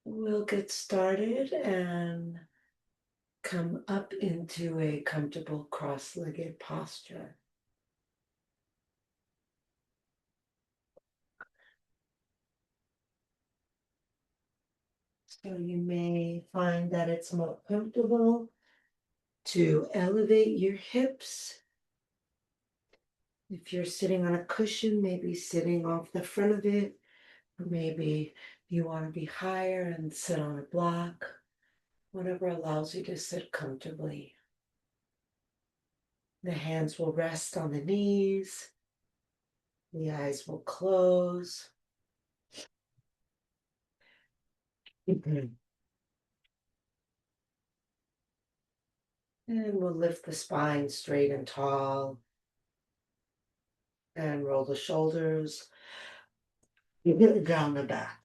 We'll get started and come up into a comfortable cross-legged posture. So you may find that it's more comfortable to elevate your hips. If you're sitting on a cushion, maybe sitting off the front of it, or maybe you want to be higher and sit on a block, whatever allows you to sit comfortably. The hands will rest on the knees, the eyes will close. And we'll lift the spine straight and tall and roll the shoulders down the back.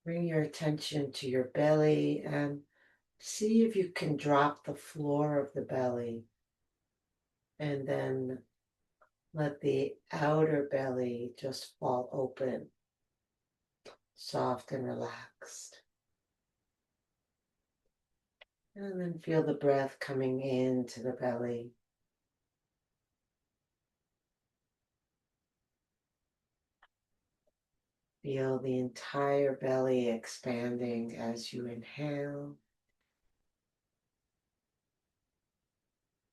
Bring your attention to your belly and see if you can drop the floor of the belly and then let the outer belly just fall open, soft and relaxed. And then feel the breath coming into the belly. Feel the entire belly expanding as you inhale,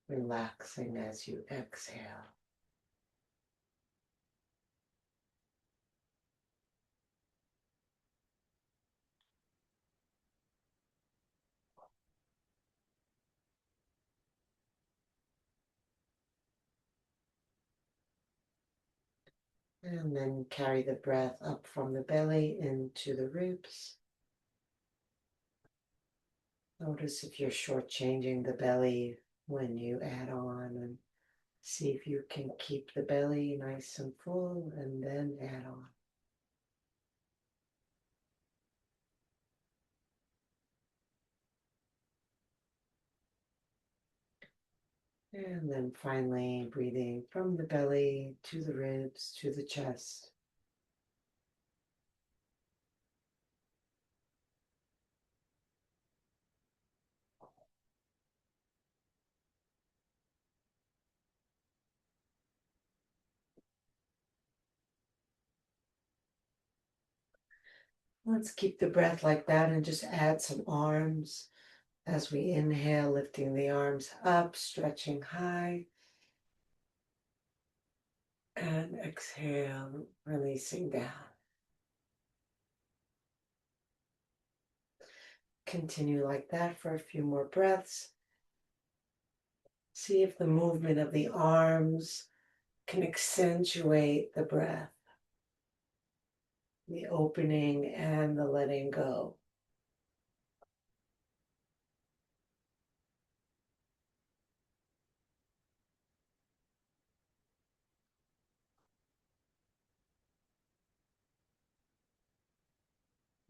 relaxing as you exhale. And then carry the breath up from the belly into the ribs. Notice if you're shortchanging the belly when you add on, and see if you can keep the belly nice and full and then add on. And then finally breathing from the belly to the ribs to the chest. Let's keep the breath like that and just add some arms as we inhale, lifting the arms up, stretching high. And exhale, releasing down. Continue like that for a few more breaths. See if the movement of the arms can accentuate the breath, the opening and the letting go.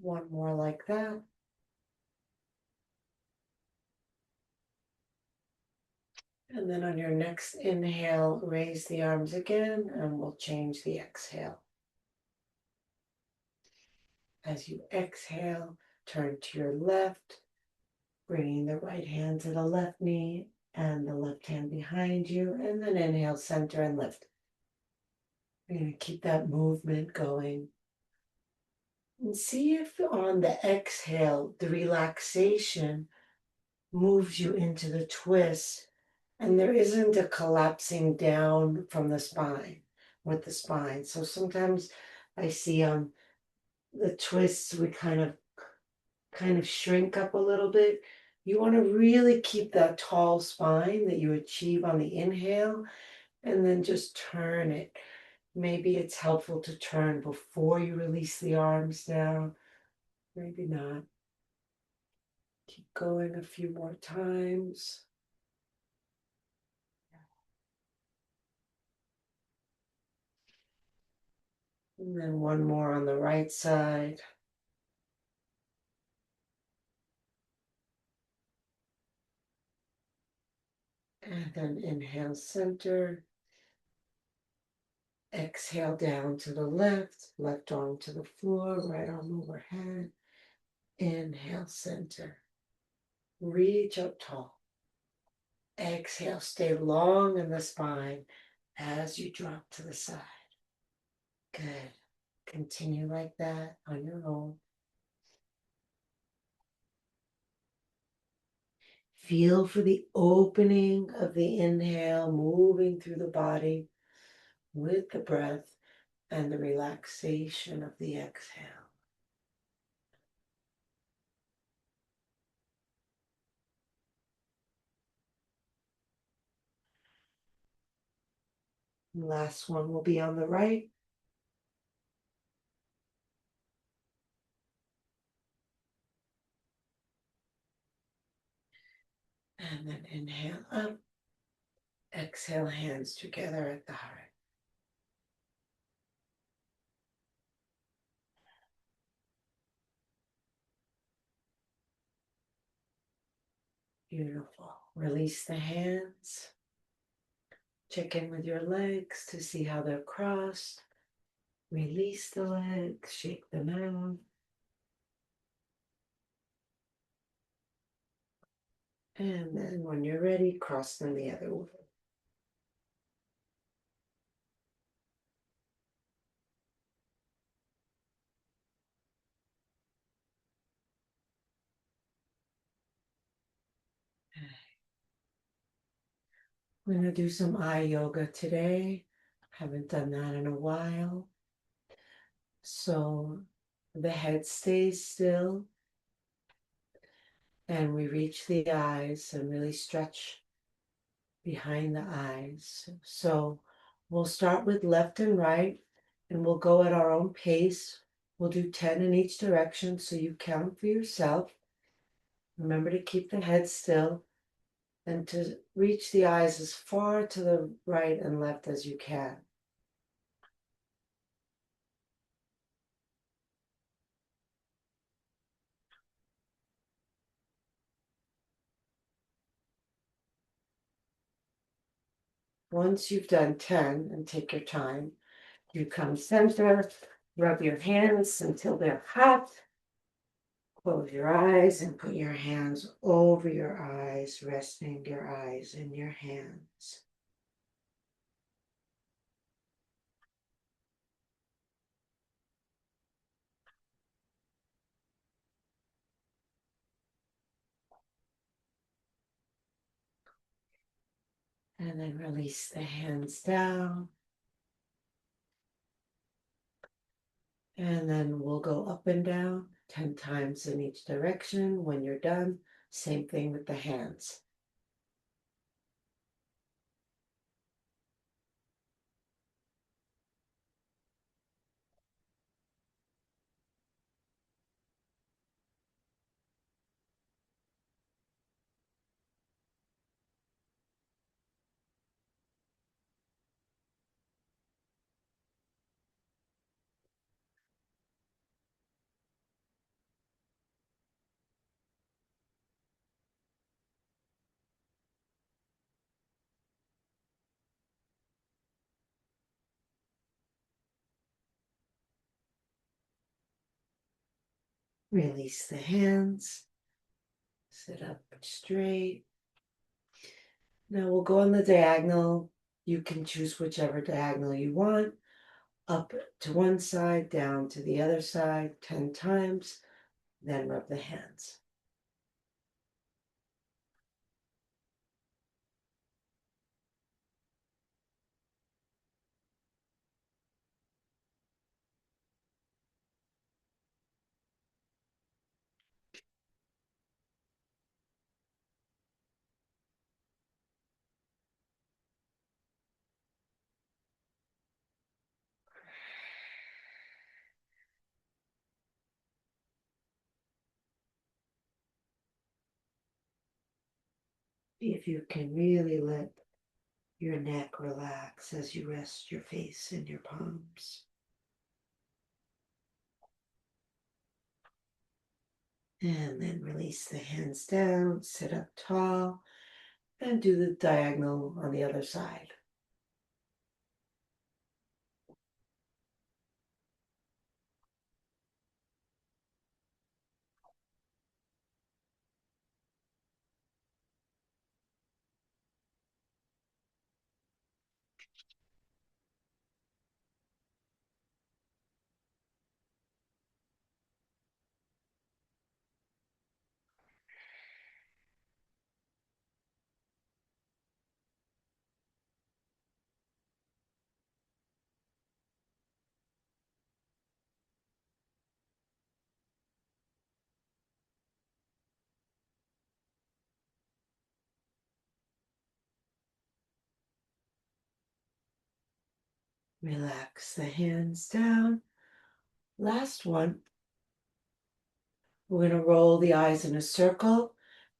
One more like that. And then on your next inhale, raise the arms again, and we'll change the exhale. As you exhale, turn to your left, bringing the right hand to the left knee and the left hand behind you, and then inhale, center and lift. You're going to keep that movement going. And see if on the exhale, the relaxation moves you into the twist and there isn't a collapsing down from the spine with the spine. So sometimes I see on the twists, we kind of shrink up a little bit. You want to really keep that tall spine that you achieve on the inhale and then just turn it. Maybe it's helpful to turn before you release the arms down. Maybe not. Keep going a few more times. And then one more on the right side. And then inhale, center. Exhale down to the left arm to the floor, right arm overhead. Inhale, center. Reach up tall. Exhale, stay long in the spine as you drop to the side. Good. Continue like that on your own. Feel for the opening of the inhale, moving through the body with the breath and the relaxation of the exhale. Last one will be on the right. And then inhale up. Exhale, hands together at the heart. Beautiful. Release the hands. Check in with your legs to see how they're crossed. Release the legs, shake them out. And then when you're ready, cross them the other way. We're going to do some eye yoga today. Haven't done that in a while. So the head stays still and we reach the eyes and really stretch behind the eyes. So we'll start with left and right and we'll go at our own pace. We'll do 10 in each direction so you count for yourself. Remember to keep the head still and to reach the eyes as far to the right and left as you can. Once you've done 10, and take your time, you come center, rub your hands until they're hot. Close your eyes and put your hands over your eyes, resting your eyes in your hands. And then release the hands down. And then we'll go up and down 10 times in each direction. When you're done, same thing with the hands. Release the hands. Sit up straight. Now we'll go on the diagonal. You can choose whichever diagonal you want. Up to one side, down to the other side 10 times. Then rub the hands. If you can really let your neck relax as you rest your face in your palms. And then release the hands down, sit up tall, and do the diagonal on the other side. Relax the hands down. Last one. We're going to roll the eyes in a circle.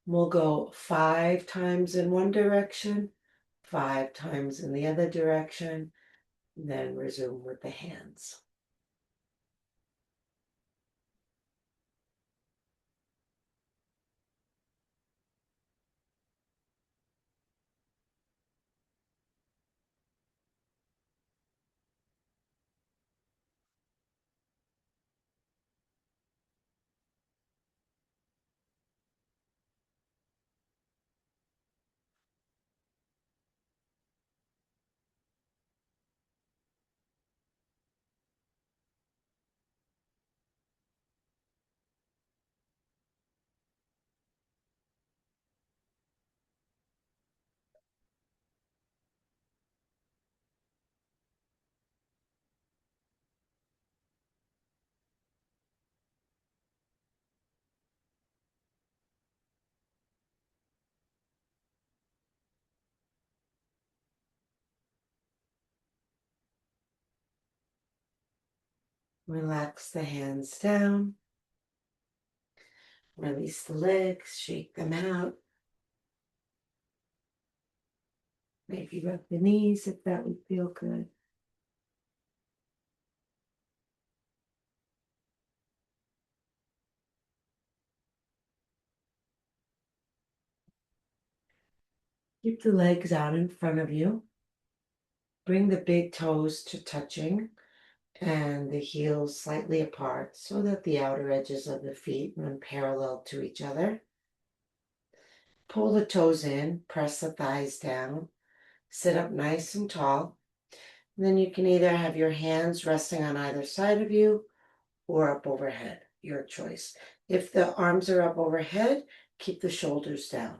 We'll go 5 times in one direction, 5 times in the other direction, then resume with the hands. Relax the hands down. Release the legs, shake them out. Maybe rub the knees if that would feel good. Keep the legs out in front of you. Bring the big toes to touching and the heels slightly apart so that the outer edges of the feet run parallel to each other. Pull the toes in, press the thighs down, sit up nice and tall. And then you can either have your hands resting on either side of you or up overhead, your choice. If the arms are up overhead, keep the shoulders down.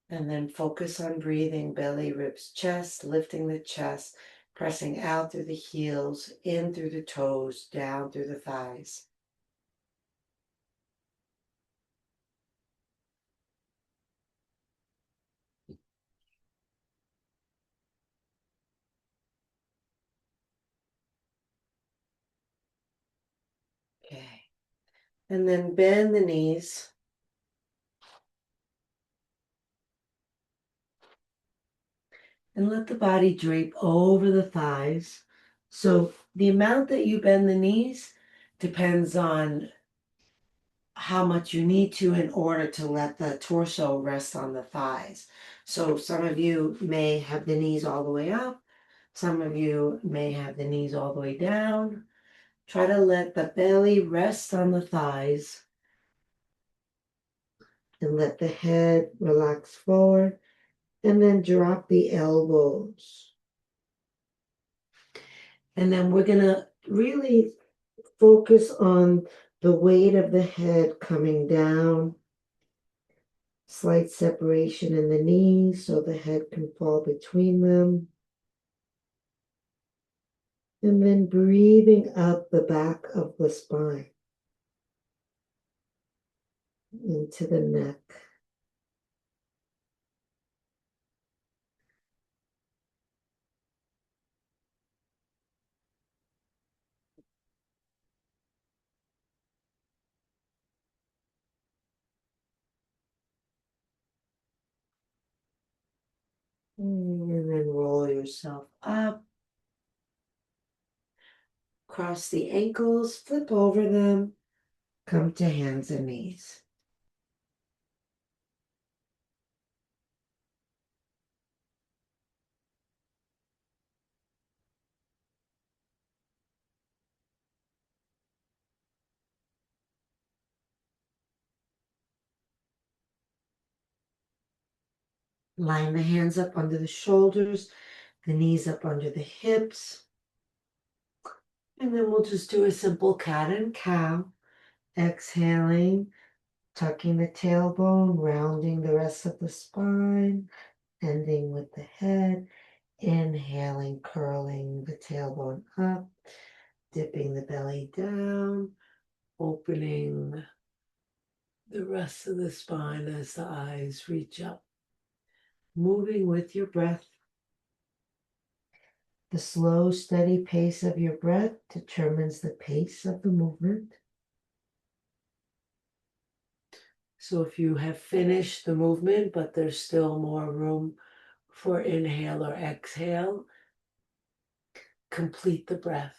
And then focus on breathing, belly, ribs, chest, lifting the chest, pressing out through the heels, in through the toes, down through the thighs. Okay. And then bend the knees. And let the body drape over the thighs. So the amount that you bend the knees depends on how much you need to in order to let the torso rest on the thighs. So some of you may have the knees all the way up. Some of you may have the knees all the way down. Try to let the belly rest on the thighs and let the head relax forward and then drop the elbows. And then we're going to really focus on the weight of the head coming down. Slight separation in the knees so the head can fall between them. And then breathing up the back of the spine into the neck. And then roll yourself up. Cross the ankles, flip over them, come to hands and knees. Line the hands up under the shoulders, the knees up under the hips. And then we'll just do a simple cat and cow. Exhaling, tucking the tailbone, rounding the rest of the spine, ending with the head. Inhaling, curling the tailbone up, dipping the belly down, opening the rest of the spine as the eyes reach up. Moving with your breath. The slow, steady pace of your breath determines the pace of the movement. So if you have finished the movement, but there's still more room for inhale or exhale, complete the breath.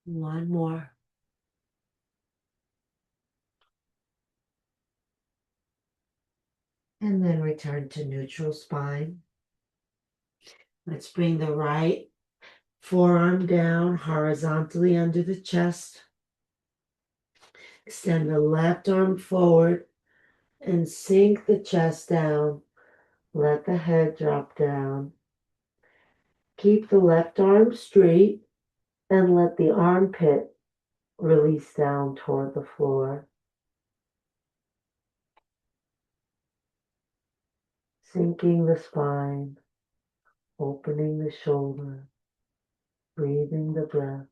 One more. And then return to neutral spine. Let's bring the right forearm down horizontally under the chest. Extend the left arm forward and sink the chest down. Let the head drop down. Keep the left arm straight and let the armpit release down toward the floor. Sinking the spine, opening the shoulder, breathing the breath.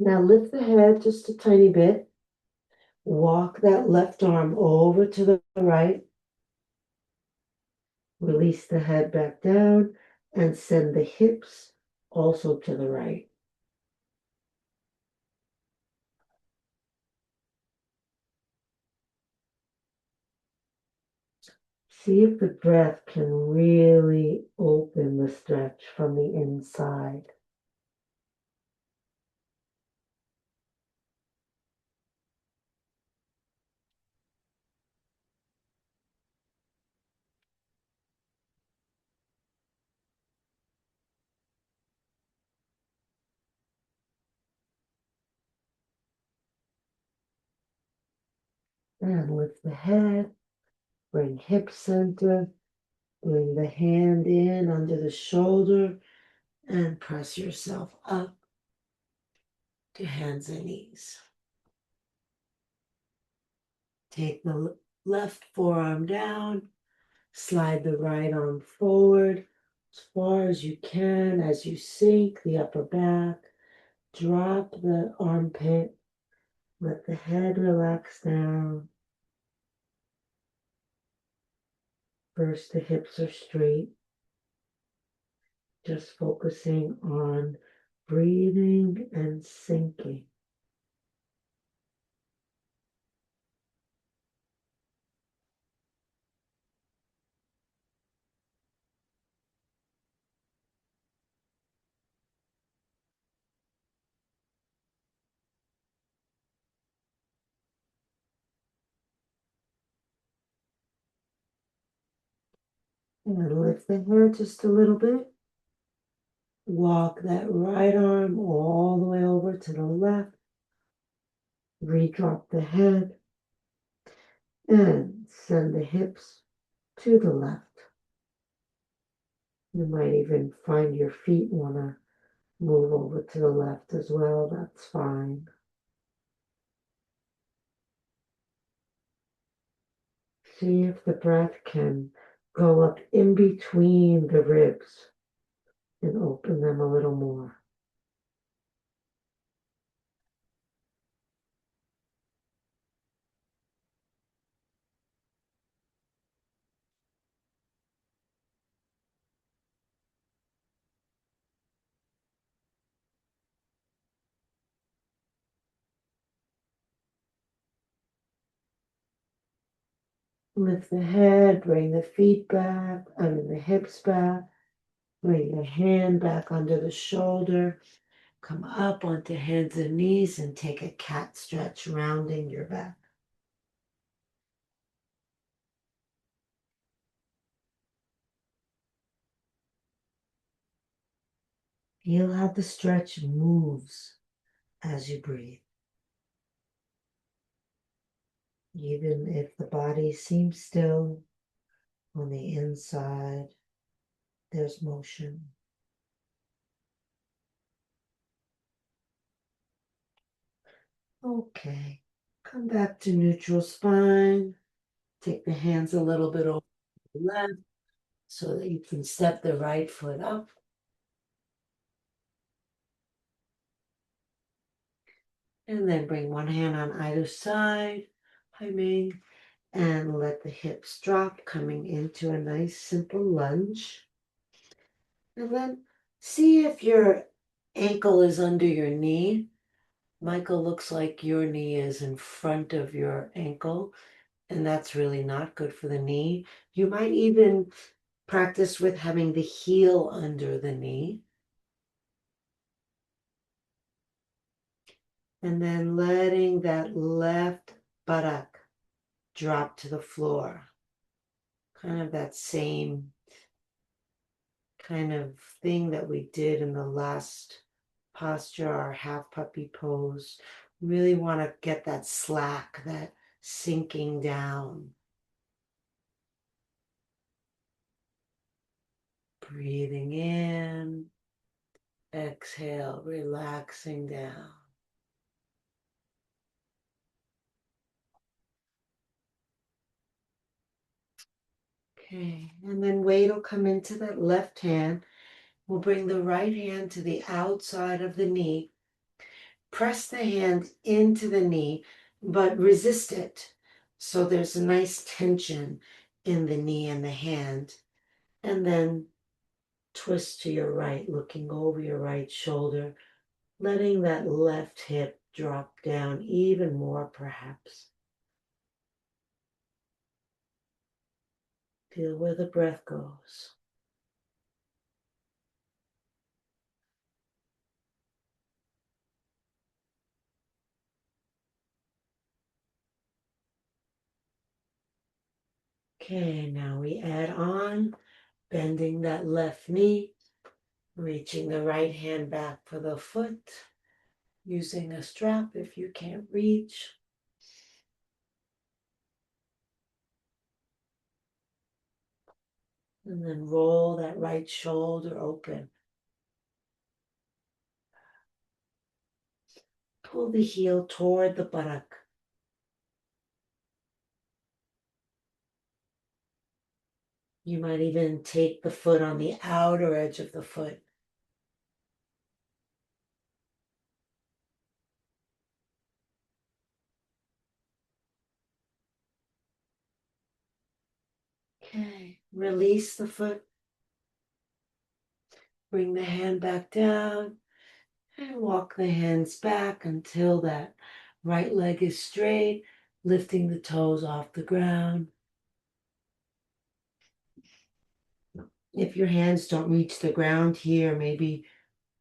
Now lift the head just a tiny bit. Walk that left arm over to the right. Release the head back down and send the hips also to the right. See if the breath can really open the stretch from the inside. And lift the head, bring hip center, bring the hand in under the shoulder, and press yourself up to hands and knees. Take the left forearm down, slide the right arm forward as far as you can as you sink the upper back. Drop the armpit, let the head relax down. First, the hips are straight, just focusing on breathing and sinking. And lift the head just a little bit. Walk that right arm all the way over to the left. Redrop the head and send the hips to the left. You might even find your feet want to move over to the left as well. That's fine. See if the breath can go up in between the ribs and open them a little more. Lift the head, bring the feet back, the hips back. Bring the hand back under the shoulder. Come up onto hands and knees and take a cat stretch, rounding your back. Feel how the stretch moves as you breathe. Even if the body seems still, on the inside, there's motion. Okay, come back to neutral spine. Take the hands a little bit over the left so that you can step the right foot up. And then bring one hand on either side, Hai Ming, and let the hips drop, coming into a nice simple lunge. And then see if your ankle is under your knee. Michael, looks like your knee is in front of your ankle, and that's really not good for the knee. You might even practice with having the heel under the knee. And then letting that left buttock drop to the floor. Kind of that same kind of thing that we did in the last posture, our half puppy pose. Really want to get that slack, that sinking down. Breathing in, exhale, relaxing down. Okay, and then weight will come into that left hand. We'll bring the right hand to the outside of the knee. Press the hand into the knee, but resist it. So there's a nice tension in the knee and the hand. And then twist to your right, looking over your right shoulder, letting that left hip drop down even more, perhaps. Feel where the breath goes. Okay, now we add on, bending that left knee, reaching the right hand back for the foot, using a strap if you can't reach. And then roll that right shoulder open. Pull the heel toward the buttock. You might even take the foot on the outer edge of the foot. Okay, release the foot. Bring the hand back down and walk the hands back until that right leg is straight, lifting the toes off the ground. If your hands don't reach the ground here, maybe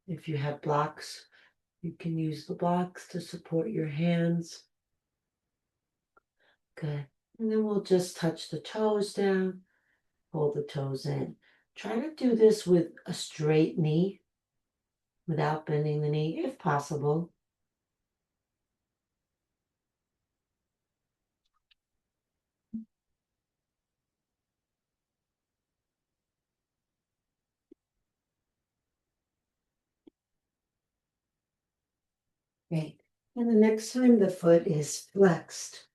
if you have blocks, you can use the blocks to support your hands. Good. And then we'll just touch the toes down, pull the toes in. Try to do this with a straight knee without bending the knee if possible. Great. And the next time the foot is flexed,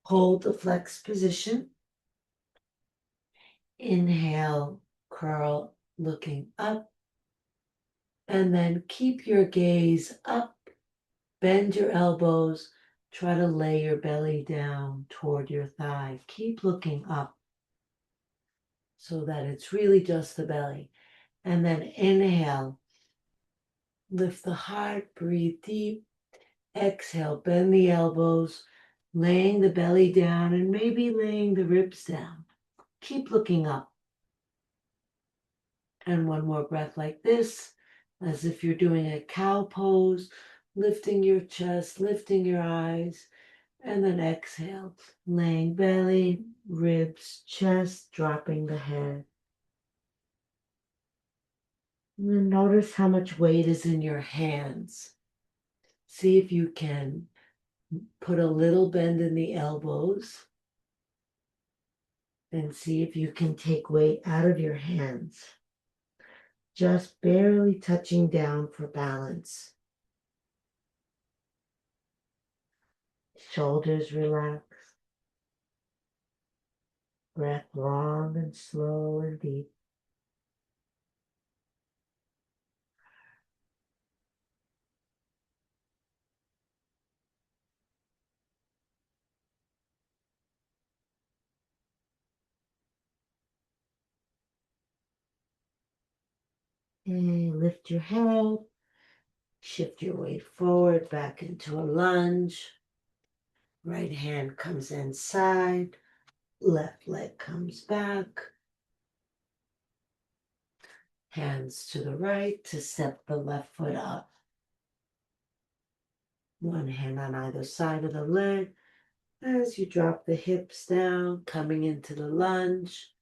hold the flexed position. Inhale, curl, looking up. And then keep your gaze up, bend your elbows, try to lay your belly down toward your thigh. Keep looking up so that it's really just the belly. And then inhale, lift the heart, breathe deep. Exhale, bend the elbows, laying the belly down and maybe laying the ribs down. Keep looking up. And one more breath like this, as if you're doing a cow pose, lifting your chest, lifting your eyes, and then exhale, laying belly, ribs, chest, dropping the head. And then notice how much weight is in your hands. See if you can Put a little bend in the elbows and see if you can take weight out of your hands. Just barely touching down for balance. Shoulders relax. Breath long and slow and deep. And lift your head. Shift your weight forward back into a lunge. Right hand comes inside. Left leg comes back. Hands to the right to step the left foot up. One hand on either side of the leg as you drop the hips down, coming into the lunge.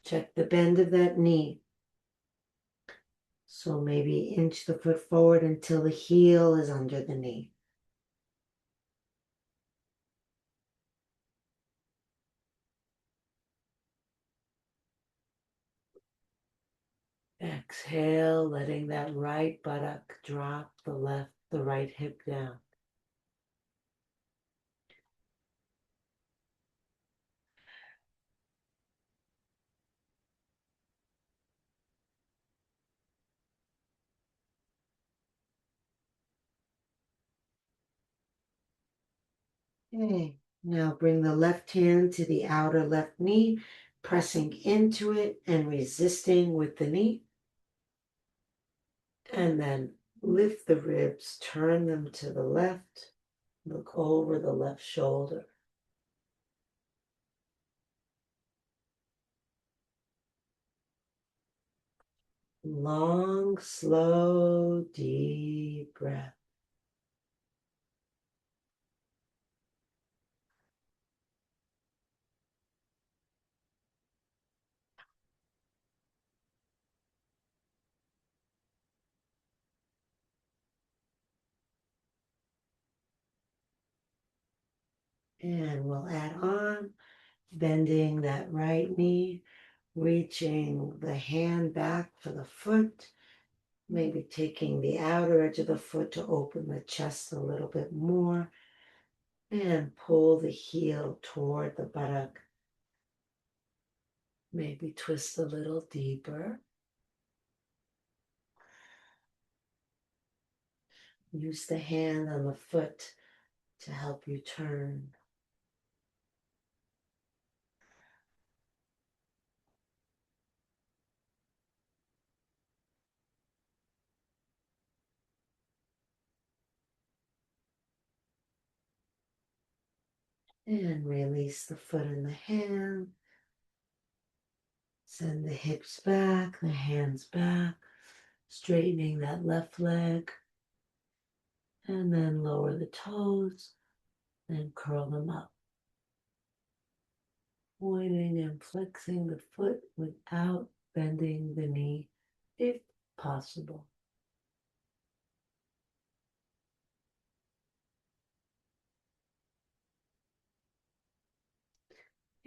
Check the bend of that knee. So maybe inch the foot forward until the heel is under the knee. Exhale, letting that right buttock drop, the right hip down. Okay, now bring the left hand to the outer left knee, pressing into it and resisting with the knee. And then lift the ribs, turn them to the left, look over the left shoulder. Long, slow, deep breath. And we'll add on, bending that right knee, reaching the hand back for the foot, maybe taking the outer edge of the foot to open the chest a little bit more, and pull the heel toward the buttock. Maybe twist a little deeper. Use the hand on the foot to help you turn. And release the foot and the hand. Send the hips back, the hands back, straightening that left leg. And then lower the toes and curl them up. Pointing and flexing the foot without bending the knee, if possible.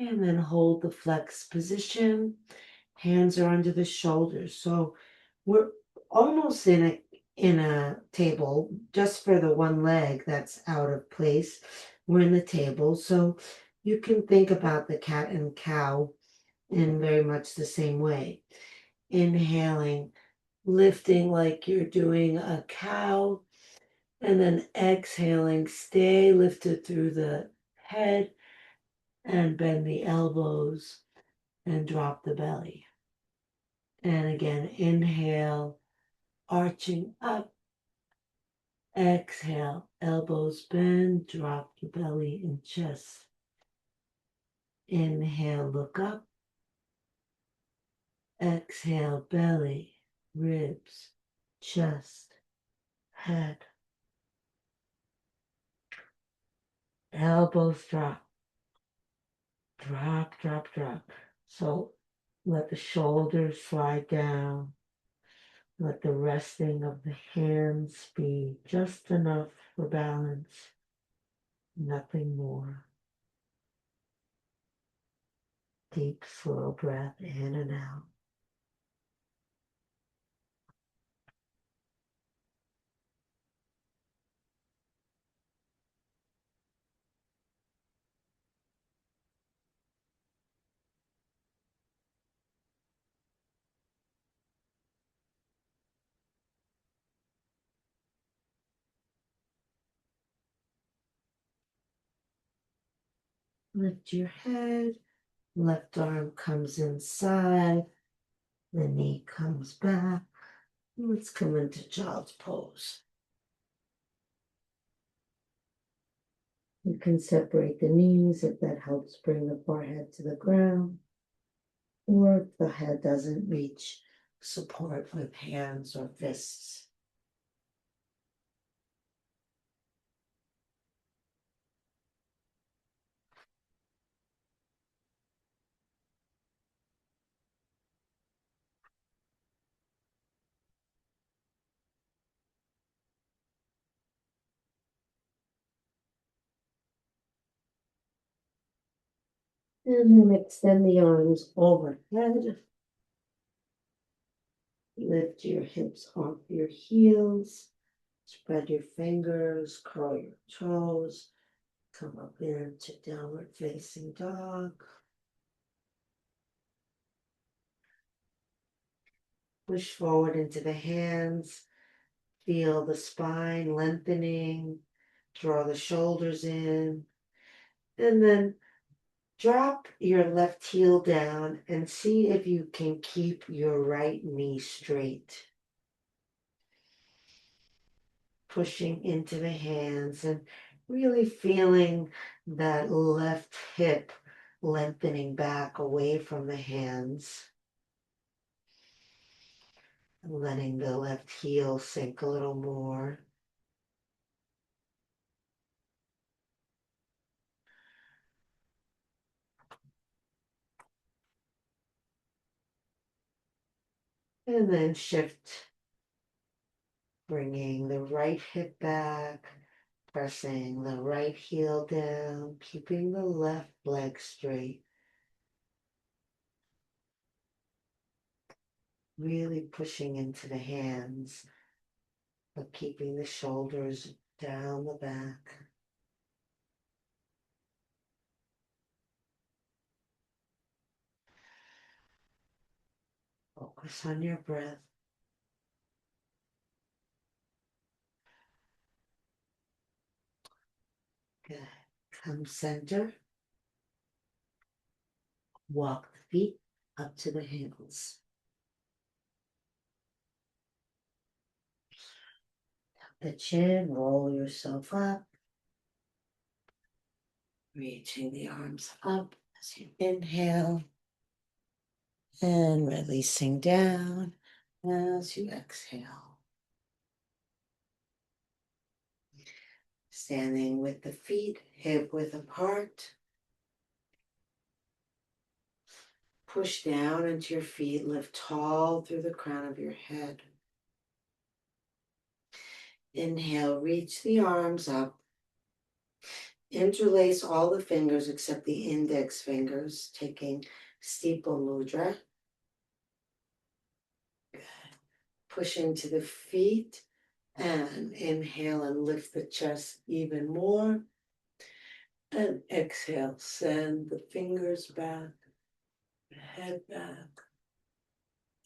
And then hold the flex position. Hands are under the shoulders. So we're almost in a table just for the one leg that's out of place. We're in the table. So you can think about the cat and cow in very much the same way. Inhaling, lifting like you're doing a cow, and then exhaling, stay lifted through the head and bend the elbows and drop the belly. And again, inhale, arching up. Exhale, elbows bend, drop the belly and chest. Inhale, look up. Exhale, belly, ribs, chest, head. Elbows drop. Drop, drop, drop. So let the shoulders slide down. Let the resting of the hands be just enough for balance. nothing more. Deep, slow breath in and out. Lift your head, left arm comes inside, the knee comes back. Let's come into child's pose. You can separate the knees if that helps bring the forehead to the ground, or if the head doesn't reach, support with hands or fists. And then extend the arms overhead. Lift your hips off your heels. Spread your fingers, curl your toes. Come up into downward facing dog. Push forward into the hands. Feel the spine lengthening. Draw the shoulders in. And then drop your left heel down and see if you can keep your right knee straight. Pushing into the hands and really feeling that left hip lengthening back away from the hands. And letting the left heel sink a little more. And then shift, bringing the right hip back, pressing the right heel down, keeping the left leg straight. Really pushing into the hands, but keeping the shoulders down the back. Focus on your breath. Good. Come center. Walk the feet up to the heels. Tuck the chin, roll yourself up. Reaching the arms up as you inhale. And releasing down as you exhale. Standing with the feet hip width apart. Push down into your feet, lift tall through the crown of your head. Inhale, reach the arms up. Interlace all the fingers except the index fingers, taking steeple mudra. Good. Push into the feet and inhale and lift the chest even more. And exhale, send the fingers back, the head back,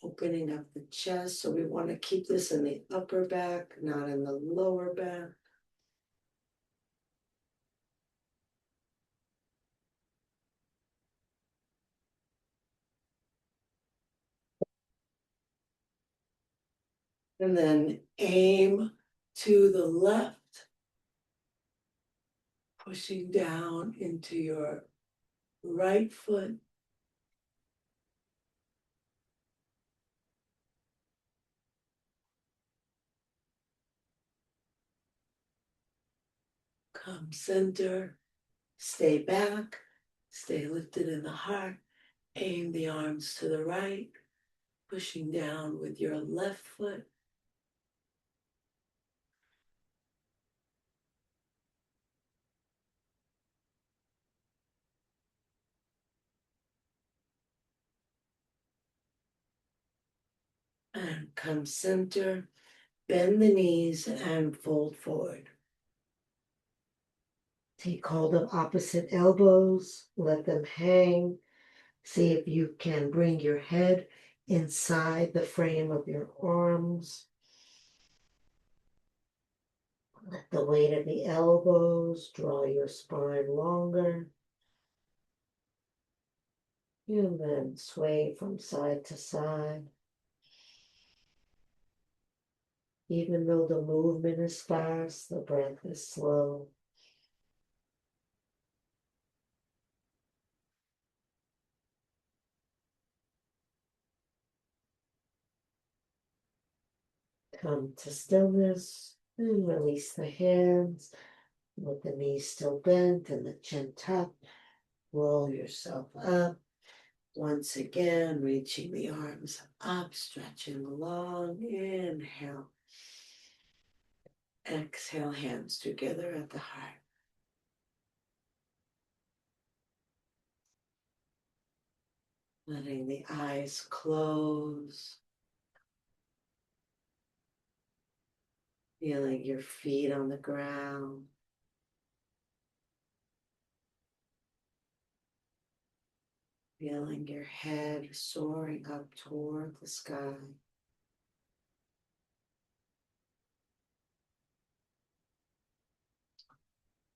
opening up the chest. So we want to keep this in the upper back, not in the lower back. And then aim to the left, pushing down into your right foot. Come center, stay back, stay lifted in the heart. Aim the arms to the right, pushing down with your left foot. And come center, bend the knees and fold forward. Take hold of opposite elbows, let them hang. See if you can bring your head inside the frame of your arms. Let the weight of the elbows draw your spine longer. And then sway from side to side. Even though the movement is fast, the breath is slow. Come to stillness and release the hands. With the knees still bent and the chin tucked, roll yourself up. Once again, reaching the arms up, stretching long. Inhale. Exhale, hands together at the heart. Letting the eyes close. Feeling your feet on the ground. Feeling your head soaring up toward the sky.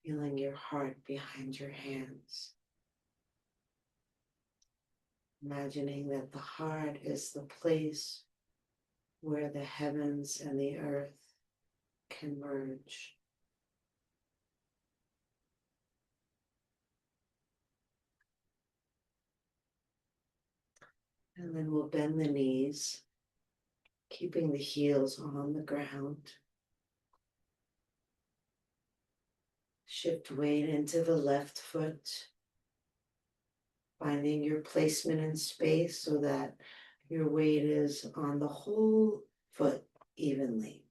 Feeling your heart behind your hands. Imagining that the heart is the place where the heavens and the earth can merge. And then we'll bend the knees, keeping the heels on the ground. Shift weight into the left foot, finding your placement in space so that your weight is on the whole foot evenly.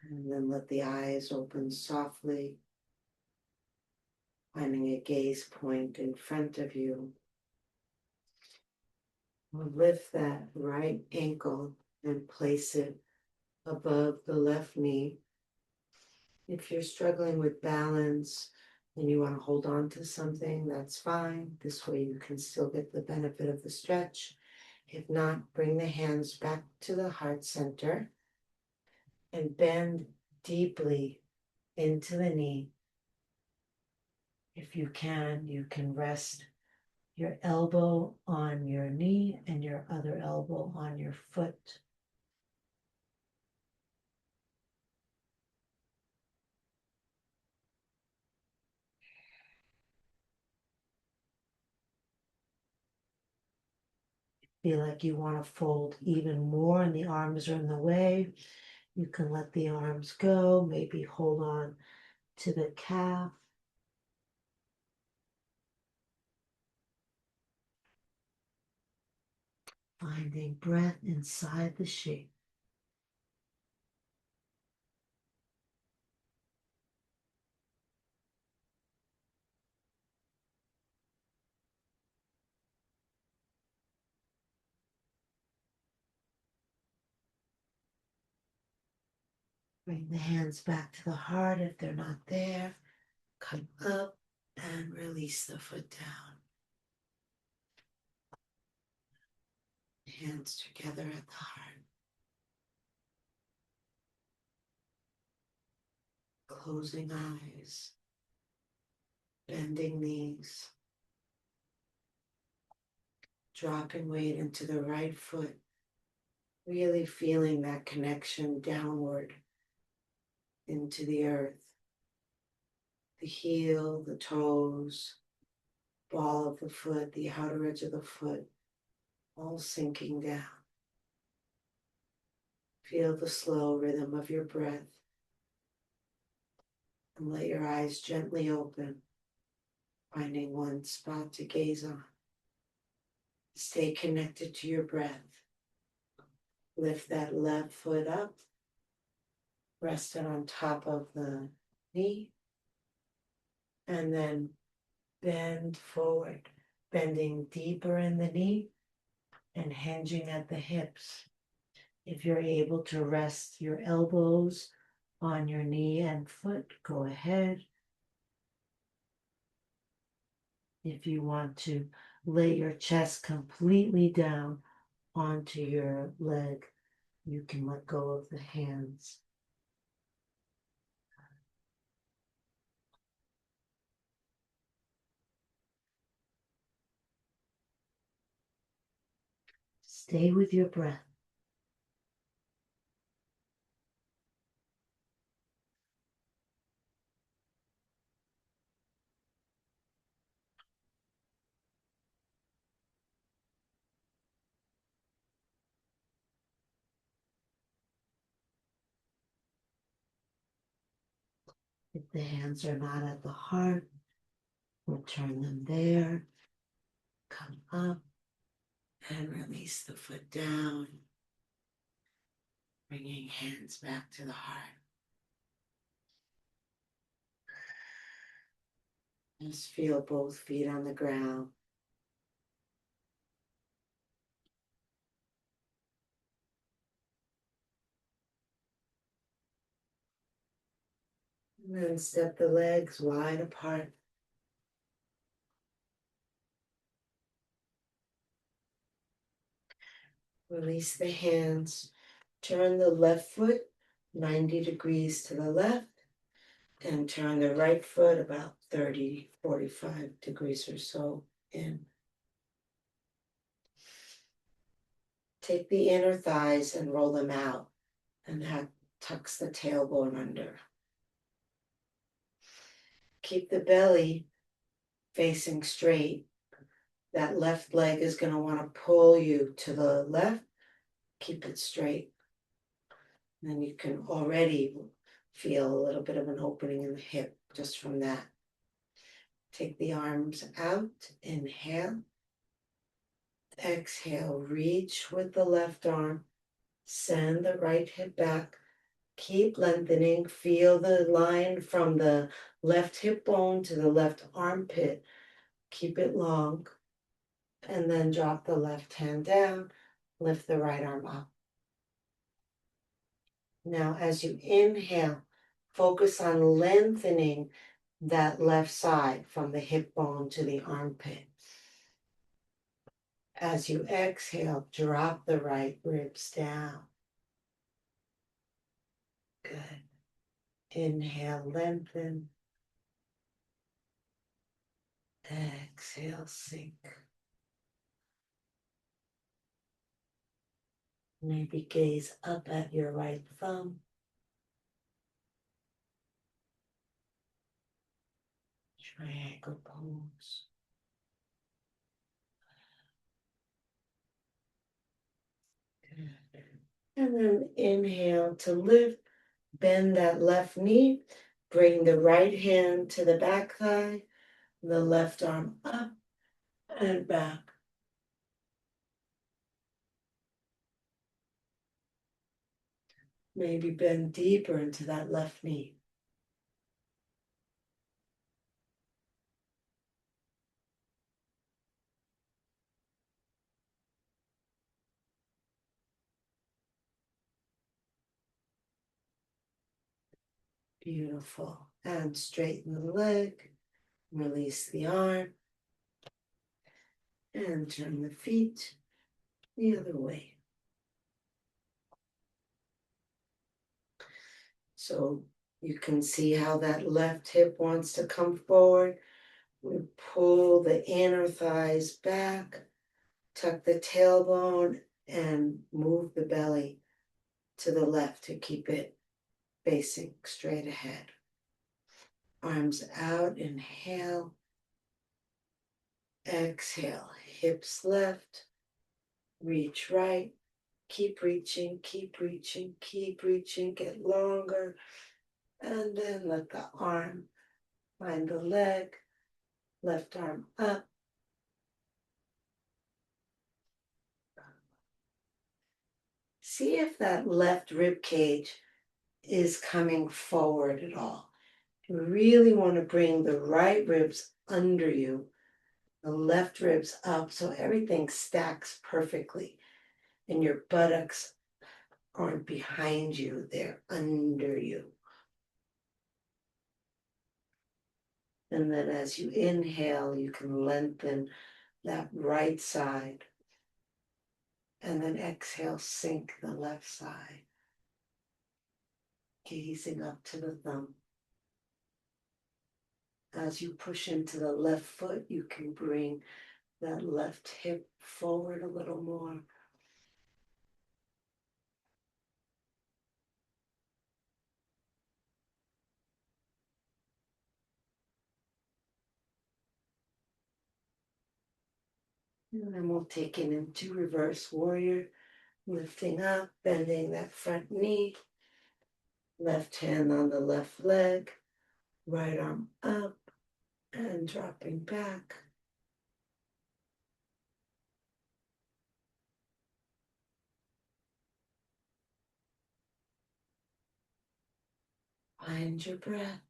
And then let the eyes open softly, finding a gaze point in front of you. We'll lift that right ankle and place it above the left knee. If you're struggling with balance and you want to hold on to something, that's fine. This way you can still get the benefit of the stretch. If not, bring the hands back to the heart center and bend deeply into the knee. If you can rest your elbow on your knee and your other elbow on your foot. Feel like you want to fold even more and the arms are in the way. You can let the arms go, maybe hold on to the calf. Finding breath inside the shape. Bring the hands back to the heart if they're not there. Come up and release the foot down. Hands together at the heart. Closing eyes. Bending knees. Dropping weight into the right foot. Really feeling that connection downward into the earth. The heel, the toes, ball of the foot, the outer edge of the foot, all sinking down. Feel the slow rhythm of your breath and let your eyes gently open, finding one spot to gaze on. Stay connected to your breath. Lift that left foot up, rest it on top of the knee, and then bend forward, bending deeper in the knee and hinging at the hips. If you're able to rest your elbows on your knee and foot, go ahead. If you want to lay your chest completely down onto your leg, you can let go of the hands. Stay with your breath. If the hands are not at the heart, we'll turn them there. Come up and release the foot down, bringing hands back to the heart. Just feel both feet on the ground. And then step the legs wide apart. Release the hands. Turn the left foot 90 degrees to the left and turn the right foot about 30, 45 degrees or so in. Take the inner thighs and roll them out, and that tucks the tailbone under. Keep the belly facing straight. That left leg is going to want to pull you to the left. Keep it straight. And then you can already feel a little bit of an opening in the hip just from that. Take the arms out. Inhale. Exhale. Reach with the left arm. Send the right hip back. Keep lengthening. Feel the line from the left hip bone to the left armpit. Keep it long. And then drop the left hand down. Lift the right arm up. Now, as you inhale, focus on lengthening that left side from the hip bone to the armpit. As you exhale, drop the right ribs down. Good. Inhale, lengthen. Exhale, sink. Maybe gaze up at your right thumb. Triangle pose. Good. And then inhale to lift. Bend that left knee. Bring the right hand to the back thigh. The left arm up and back. Maybe bend deeper into that left knee. Beautiful. And straighten the leg. Release the arm. And turn the feet the other way. So you can see how that left hip wants to come forward. We pull the inner thighs back, tuck the tailbone, and move the belly to the left to keep it facing straight ahead. Arms out, inhale. Exhale, hips left, reach right. Keep reaching, keep reaching, keep reaching, get longer. And then let the arm find the leg, left arm up. See if that left rib cage is coming forward at all. You really want to bring the right ribs under you The left ribs up so everything stacks perfectly. And your buttocks aren't behind you, they're under you. And then as you inhale, you can lengthen that right side. And then exhale, sink the left side. Gazing up to the thumb. As you push into the left foot, you can bring that left hip forward a little more. And then we'll take it into reverse warrior, lifting up, bending that front knee, left hand on the left leg, right arm up and dropping back. Find your breath.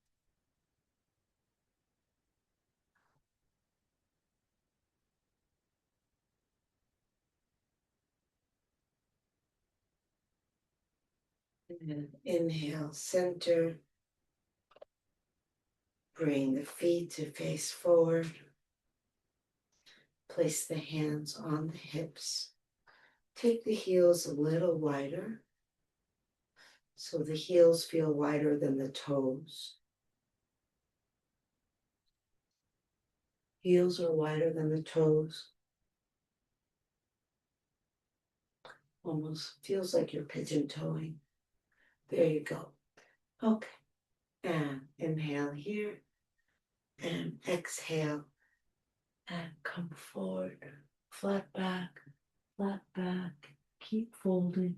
And inhale, center. Bring the feet to face forward. Place the hands on the hips. Take the heels a little wider, so the heels feel wider than the toes. Heels are wider than the toes. Almost feels like you're pigeon toeing. There you go. Okay. And inhale here. And exhale. And come forward. Flat back. Flat back. Keep folding.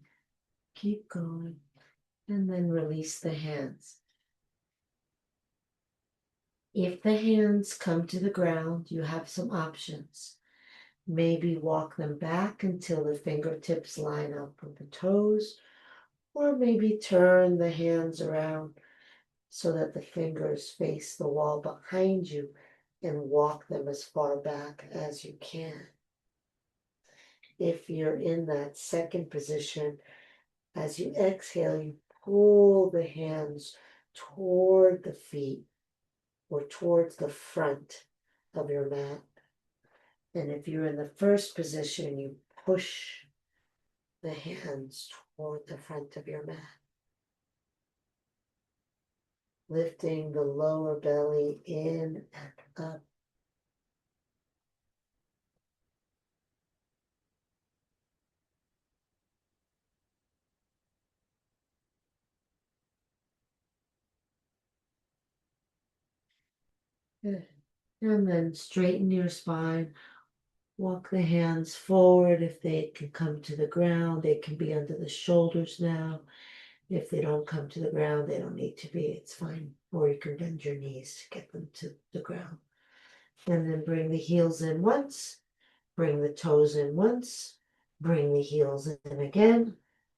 Keep going. And then release the hands. If the hands come to the ground, you have some options. Maybe walk them back until the fingertips line up with the toes, or maybe turn the hands around so that the fingers face the wall behind you and walk them as far back as you can. If you're in that second position, as you exhale, you pull the hands toward the feet or towards the front of your mat. And if you're in the first position, you push the hands toward the front of your mat. Lifting the lower belly in and up. Good. And then straighten your spine. Walk the hands forward. If they can come to the ground, they can be under the shoulders now. If they don't come to the ground, they don't need to be. It's fine. Or you can bend your knees to get them to the ground. And then bring the heels in once. Bring the toes in once. Bring the heels in again.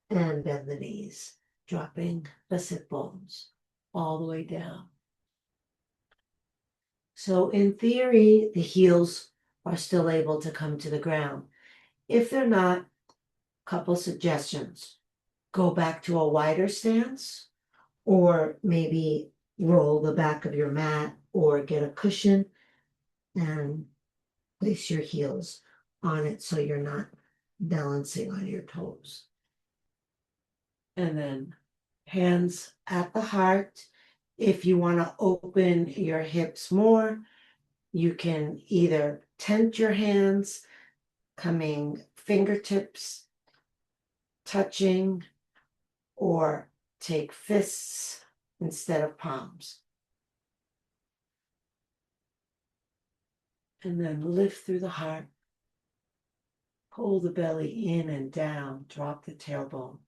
And bend the knees, dropping the sit bones all the way down. So in theory, the heels are still able to come to the ground. If they're not, couple suggestions. Go back to a wider stance, or maybe roll the back of your mat or get a cushion and place your heels on it so you're not balancing on your toes. And then hands at the heart. If you want to open your hips more, you can either tent your hands, coming fingertips touching, or take fists instead of palms. And then lift through the heart. Pull the belly in and down. Drop the tailbone.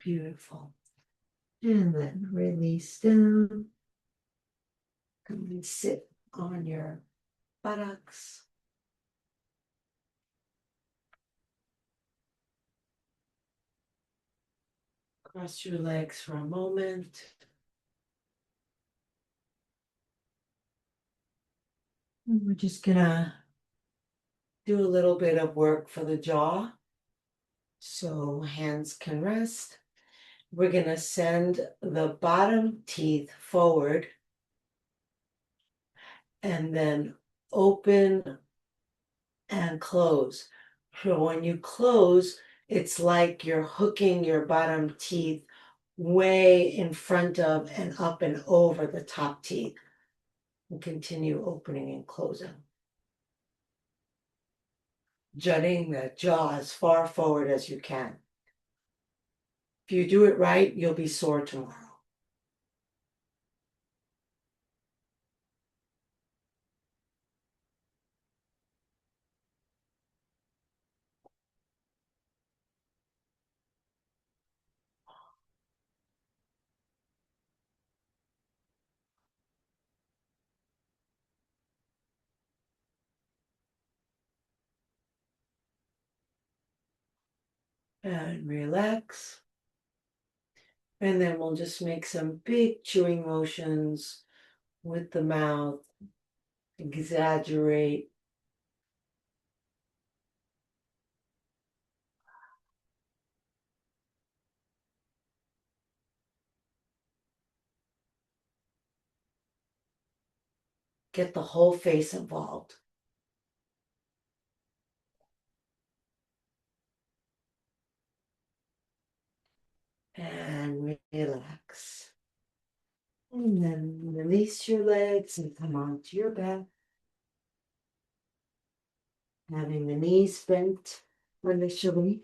Beautiful. And then release down. Come and sit on your buttocks. Cross your legs for a moment. And we're just gonna do a little bit of work for the jaw. So hands can rest. We're gonna send the bottom teeth forward and then open and close. So when you close, it's like you're hooking your bottom teeth way in front of and up and over the top teeth. And continue opening and closing. Jutting the jaw as far forward as you can. If you do it right, you'll be sore tomorrow. And relax. And then we'll just make some big chewing motions with the mouth. Exaggerate. Get the whole face involved. And relax. And then release your legs and come onto your back. Having the knees bent initially.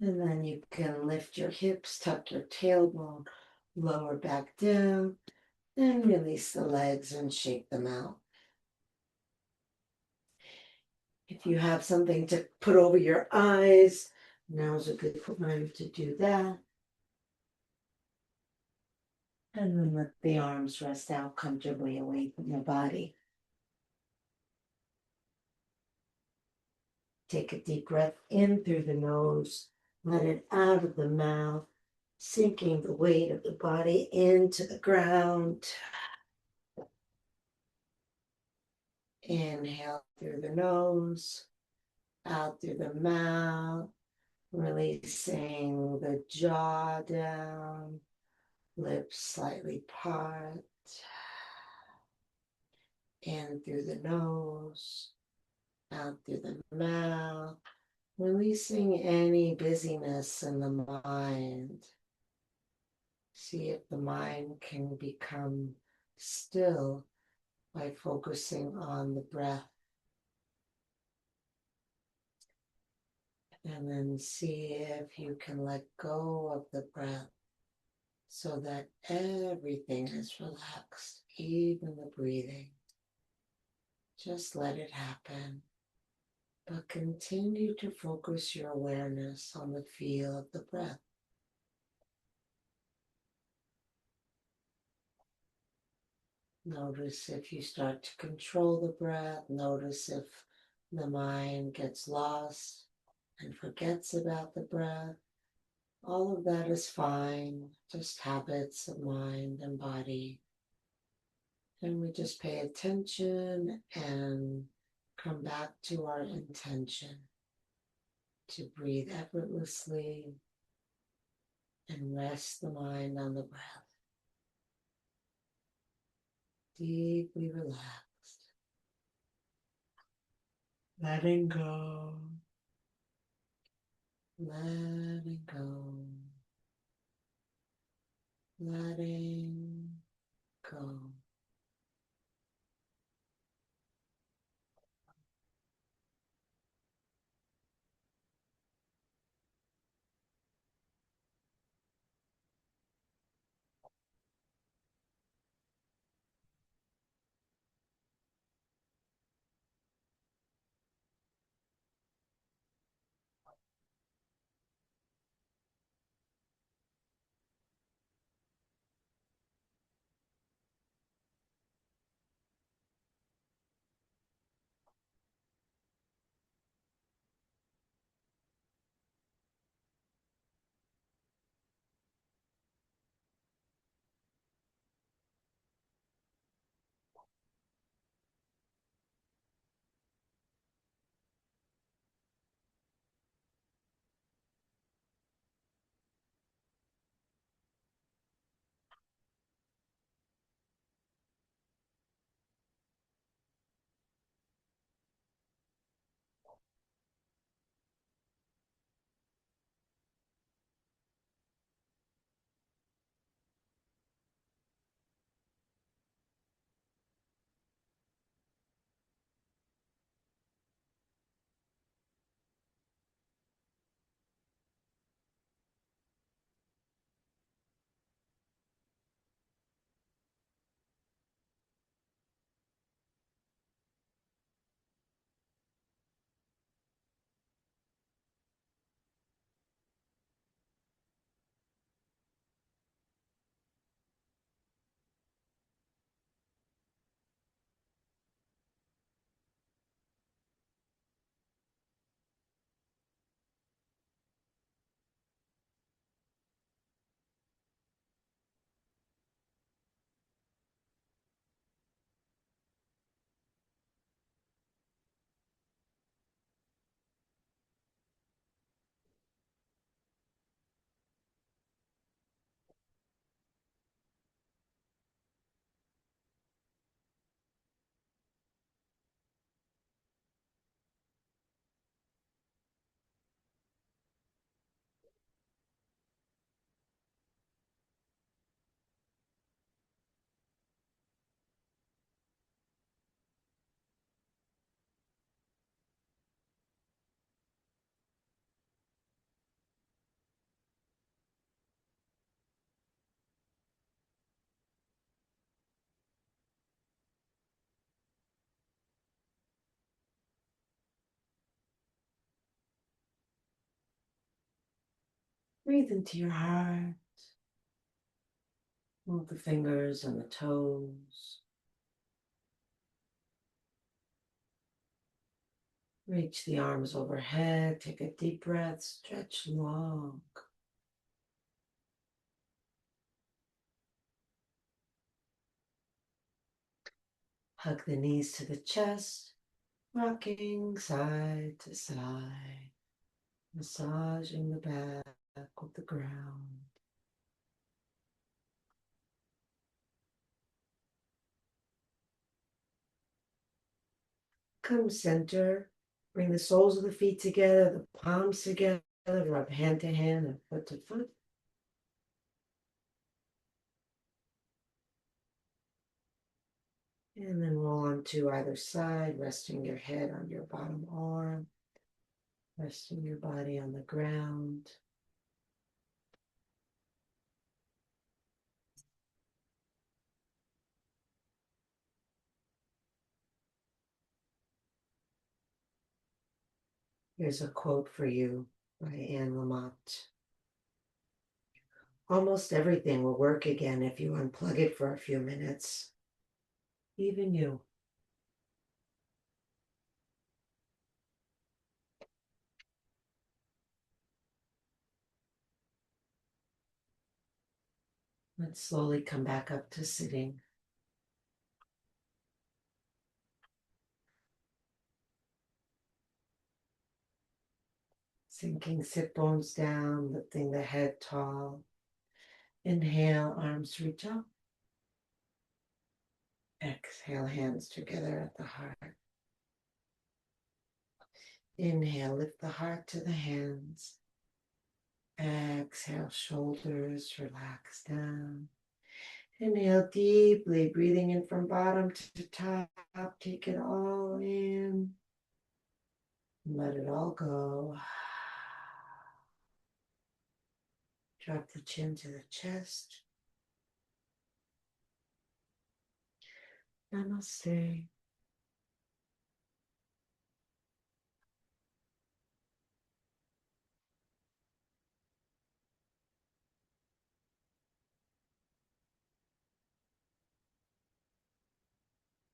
And then you can lift your hips, tuck your tailbone, lower back down, and release the legs and shake them out. If you have something to put over your eyes, now's a good time to do that. And then let the arms rest out comfortably away from your body. Take a deep breath in through the nose, let it out of the mouth, sinking the weight of the body into the ground. Inhale through the nose, out through the mouth, releasing the jaw down, lips slightly part. In through the nose, out through the mouth, releasing any busyness in the mind. See if the mind can become still by focusing on the breath. And then see if you can let go of the breath so that everything is relaxed, even the breathing. Just let it happen. But continue to focus your awareness on the feel of the breath. Notice if you start to control the breath. Notice if the mind gets lost and forgets about the breath. All of that is fine, just habits of mind and body. And we just pay attention and come back to our intention to breathe effortlessly and rest the mind on the breath. Deeply relaxed. Letting go. Letting go. Letting go. Breathe into your heart. Move the fingers and the toes. Reach the arms overhead. Take a deep breath. Stretch long. Hug the knees to the chest. Rocking side to side. Massaging the back with the ground. Come center. Bring the soles of the feet together, the palms together, rub hand to hand and foot to foot. And then roll onto either side, resting your head on your bottom arm, resting your body on the ground. Here's a quote for you by Anne Lamott. Almost everything will work again if you unplug it for a few minutes. Even you. Let's slowly come back up to sitting. Sinking sit bones down, lifting the head tall. Inhale, arms reach up. Exhale, hands together at the heart. Inhale, lift the heart to the hands. Exhale, shoulders relax down. Inhale deeply, breathing in from bottom to top. Take it all in. Let it all go. Drop the chin to the chest. Namaste.